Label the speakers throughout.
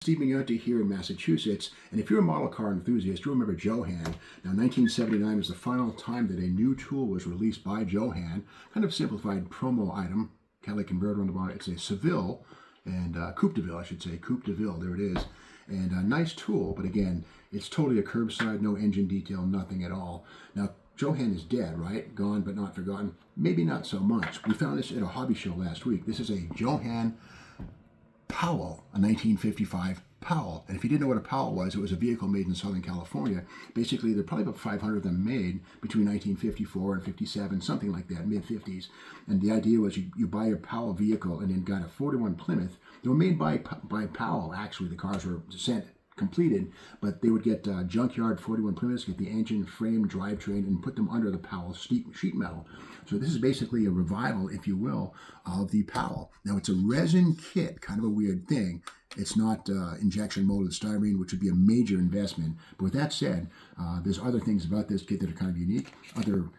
Speaker 1: Steve Mignotti here in Massachusetts, and if you're a model car enthusiast, you'll remember Johan. Now, 1979 was the final time that a new tool was released by Johan, kind of simplified promo item, catalytic converter on the bottom. It's a Seville, and Coupe de Ville, I should say, Coupe de Ville, there it is. And a nice tool, but again, it's totally a curbside, no engine detail, nothing at all. Now, Johan is dead, right? Gone but not forgotten. Maybe not so much. We found this at a hobby show last week. This is a Johan Powell, a 1955 Powell. And if you didn't know what a Powell was, it was a vehicle made in Southern California. Basically, there are probably about 500 of them made between 1954 and 57, something like that, mid-50s. And the idea was you buy a Powell vehicle and then got a 41 Plymouth. They were made by Powell, actually. The cars were sent completed, but they would get junkyard 41 Plymouths, get the engine, frame, drivetrain, and put them under the Powell sheet metal. So this is basically a revival, if you will, of the Powell. Now, it's a resin kit, kind of a weird thing. It's not injection molded styrene, which would be a major investment. But with that said, there's other things about this kit that are kind of unique. Other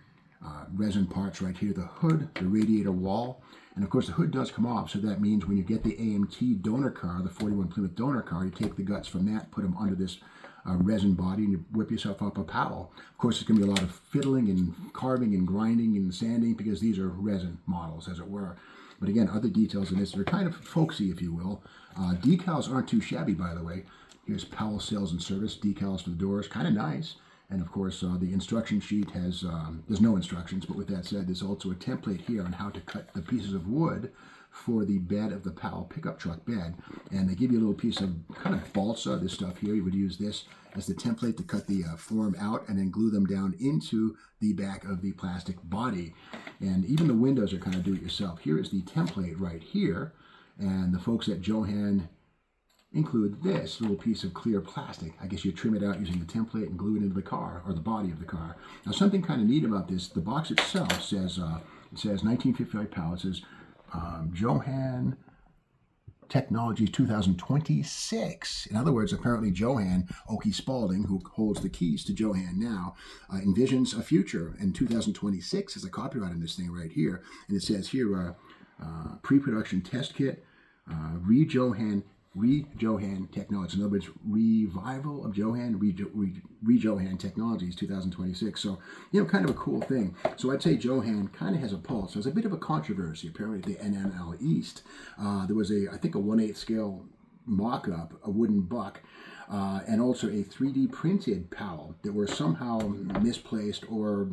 Speaker 1: resin parts right here, the hood, the radiator wall, and of course the hood does come off, so that means when you get the AMT donor car, the 41 Plymouth donor car, you take the guts from that, put them under this resin body, and you whip yourself up a Powell. Of course, there's going to be a lot of fiddling and carving and grinding and sanding because these are resin models, as it were. But again, other details in this are kind of folksy, if you will. Decals aren't too shabby, by the way. Here's Powell Sales and Service, decals for the doors, kind of nice. And of course, the instruction sheet has, there's no instructions, but with that said, there's also a template here on how to cut the pieces of wood for the bed of the Powell pickup truck bed. And they give you a little piece of kind of balsa, this stuff here. You would use this as the template to cut the form out and then glue them down into the back of the plastic body. And even the windows are kind of do-it-yourself. Here is the template right here. And the folks at Johan include this little piece of clear plastic. I guess you trim it out using the template and glue it into the car or the body of the car. Now, something kind of neat about this, the box itself says, it says 1955 Powell. It says Johan Technologies 2026. In other words, apparently Johan Okie Spaulding, who holds the keys to Johan now, envisions a future. And 2026 is a copyright on this thing right here. And it says here, pre-production test kit, Re-Johan Technologies. In other words, revival of Johan, Re-Johan Technologies 2026. So, kind of a cool thing. So I'd say Johan kind of has a pulse. There's a bit of a controversy, apparently, at the NML East. There was I think a 1/8 scale mock-up, a wooden buck, and also a 3D printed Powell that were somehow misplaced or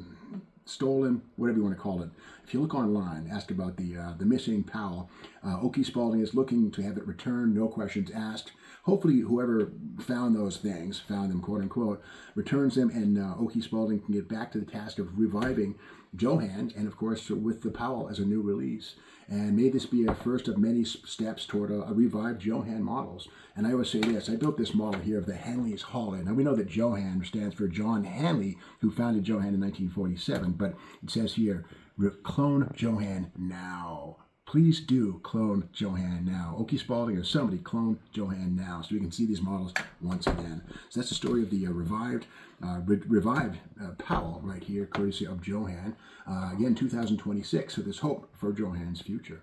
Speaker 1: stolen, whatever you want to call it. If you look online, ask about the missing Powell. Okie Spaulding is looking to have it returned, no questions asked. Hopefully, whoever found those things, found them, quote unquote, returns them, and Okie Spaulding can get back to the task of reviving Johan, and of course, with the Powell as a new release. And may this be a first of many steps toward a revived Johan models. And I always say this, I built this model here of the Hanley's Hauler. Now, we know that Johan stands for John Hanley, who founded Johan in 1947, but it says here, clone Johan now. Please do clone Johan now. Okie Spaulding or somebody clone Johan now so we can see these models once again. So that's the story of the revived Powell right here, courtesy of Johan. Again, 2026, so there's hope for Johan's future.